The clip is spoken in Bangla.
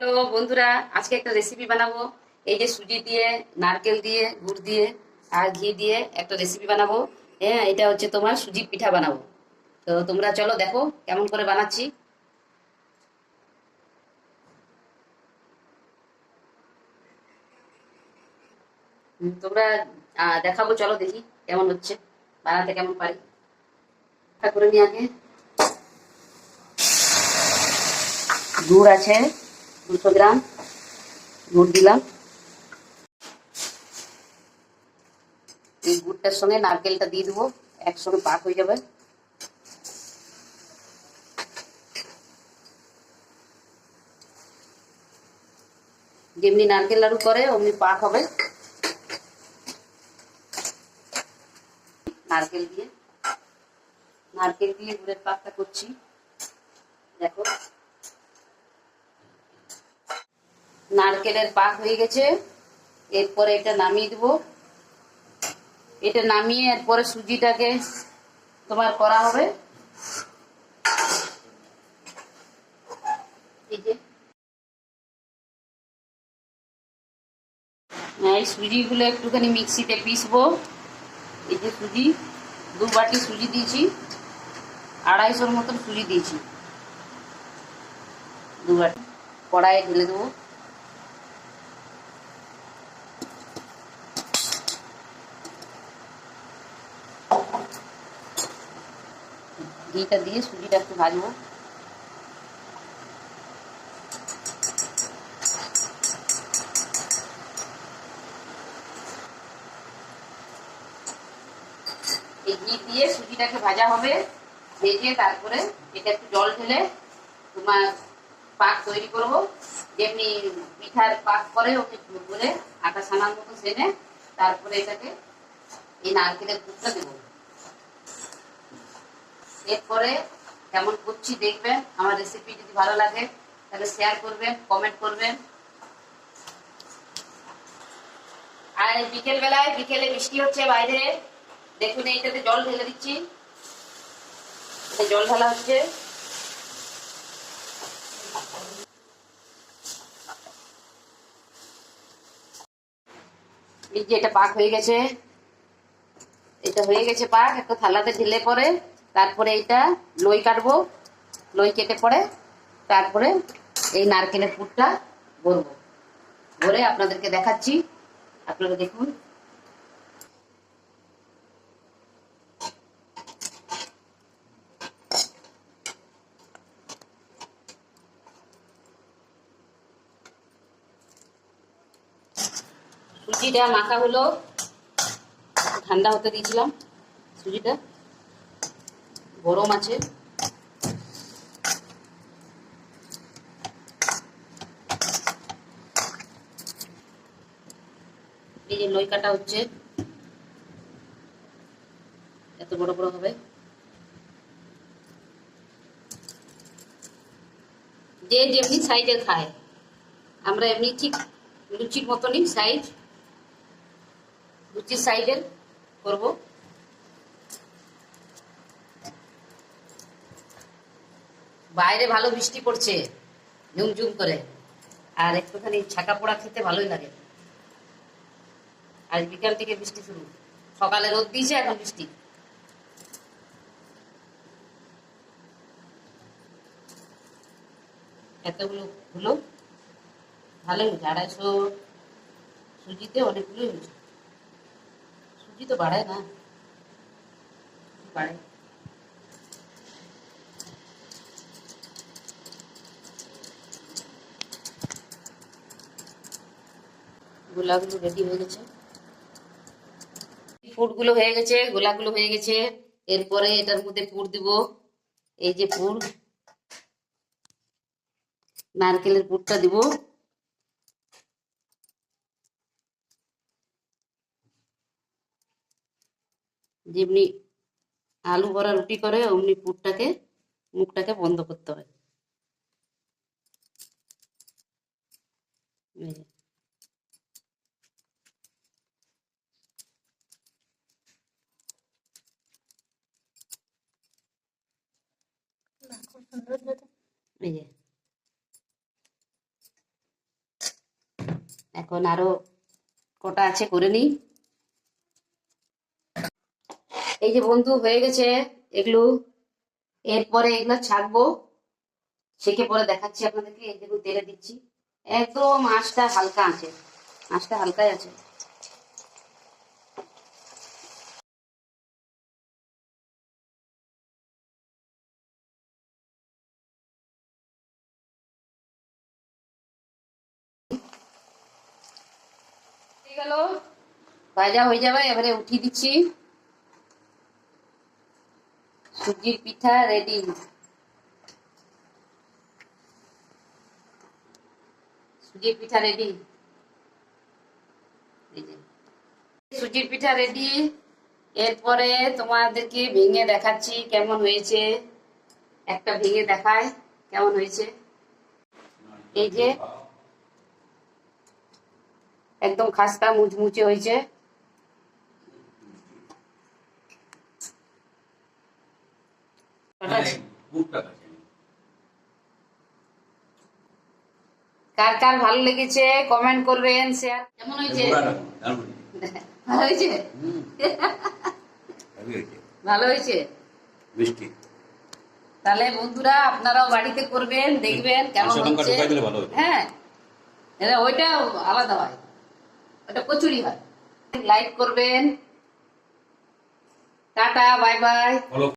তো বন্ধুরা, আজকে একটা রেসিপি বানাবো। এই যে সুজি দিয়ে, নারকেল দিয়ে, গুড় দিয়ে আর ঘি দিয়ে একটা রেসিপি বানাবো। হ্যাঁ, এটা হচ্ছে তোমার সুজি পিঠা বানাবো। তো তোমরা চলো দেখো কেমন করে বানাচ্ছি। তোমরা দেখাবো, চলো দেখি কেমন হচ্ছে, বানাতে কেমন পারি। একটা করে নিয়ে আগে গুড় আছে 200 গ্রাম, গুড় দিলাম। এই গুড়টার সঙ্গে নারকেলটা দিয়ে দেবো, একসঙ্গে পাক হয়ে যাবে। যেমনি নারকেল লাড়ু করে অমনি পাক হবে নারকেল দিয়ে। নারকেল দিয়ে গুড়ের পাকটা করছি, দেখো। নারকেলের পাক হয়ে গেছে, এরপরে এটা নামিয়ে দেবো। এটা নামিয়ে এরপরে সুজিটাকে তোমার করা হবে। এই যে এই সুজিগুলো একটুখানি মিক্সিতে পিসবো। এই যে সুজি, 2 বাটি সুজি দিয়েছি, 250 মতন সুজি দিয়েছি। 2 বাটি কড়াইয়ে ঢেলে দেবো। ঘিটা দিয়ে সুজিটা একটু ভাজবো। এই ঘি দিয়ে সুজিটাকে ভাজা হবে, ভেজে তারপরে এটা একটু জল ঢেলে তোমার পাক তৈরি করব। যেমনি পিঠার পাক করে ওকে করে আটা ছানার মতো সেনে তারপরে এটাকে এই নারকেলের দুধটা দেবো। এরপরে কেমন করছি দেখবেন। আমার রেসিপি যদি ভালো লাগে তাহলে শেয়ার করবেন, কমেন্ট করবেন। আর বিকেল বেলায়, বিকেলে বৃষ্টি হচ্ছে বাইরে, দেখুন এইটাতে জল ঢেলে দিচ্ছি। জল ঢালা হচ্ছে। এই যে এটা পাক হয়ে গেছে, এটা হয়ে গেছে পাক। একটা থালাতে ঢেলে পরে তারপরে এটা লই কাটবো, লই কেটে পরে তারপরে এই নারকেলের পুরটা ভরবো। ভরে আপনাদেরকে দেখাচ্ছি, আপনারা দেখুন। সুজিটা মাখা হলো, ঠান্ডা হতে দিয়েছিলাম। সুজিটা গরম আছে। এই যে লই কাটা হচ্ছে, এত বড় বড় হবে। যে যেমনি সাইজের খায়, আমরা এমনি ঠিক লুচির মতনই সাইজ, লুচির সাইজের করব। বাইরে ভালো বৃষ্টি পড়ছে ঝুমঝুম করে, আর একটুখানি ছাকা পোড়া খেতে ভালোই লাগে। আজ বিকাল থেকে বৃষ্টি শুরু, সকালে রোদ দিয়েছে, এখন বৃষ্টি। এতগুলো হলো, ভালোই হয়েছে। 250 সুজিতে অনেকগুলোই হয়েছে। সুজি তো বাড়ায় না, বাড়ে। গোলাগুলো রেডি হয়ে গেছে, পুরগুলো হয়ে গেছে, গোলাগুলো হয়ে গেছে। এরপরে এটার মধ্যে পুর দিব। এই যে পুর, নারকেলের পুরটা দিব। যেমনি আলু ভরা রুটি করে অমনি পুরটাকে, মুখটাকে বন্ধ করতে হয়। এই যে, এই যে এখন আরো কটা আছে, করে নিই। এই যে বন্ধু হয়ে গেছে এগুলো। এরপরে এগুলো ছাকবো, ছেঁকে পরে দেখাচ্ছি আপনাদেরকে। এই দেখুন তেলে দিচ্ছি, একদম আঁচটা হালকা আছে, আঁচটা হালকাই আছে। হয়ে গেল, ভাজা হয়ে যাবে, এবারে উঠিয়ে দিচ্ছি। সুজির পিঠা রেডি। সুজির পিঠা রেডি, সুজির পিঠা রেডি। এরপরে তোমাদেরকে ভেঙে দেখাচ্ছি কেমন হয়েছে। একটা ভেঙে দেখায় কেমন হয়েছে। এই যে একদম খাস্তা মুচমুচে হয়েছে। কার কার ভালো লেগেছে কমেন্ট করবেন, শেয়ার। কেমন হয়েছে? ভালো হয়েছে, ভালো হয়েছে মিষ্টি। তাহলে বন্ধুরা আপনারাও বাড়িতে করবেন, দেখবেন কেমন হচ্ছে। হ্যাঁ, ওইটা আলাদা হয়, ওটা কচুরি হয়। লাইক করবেন। Tata, bye bye.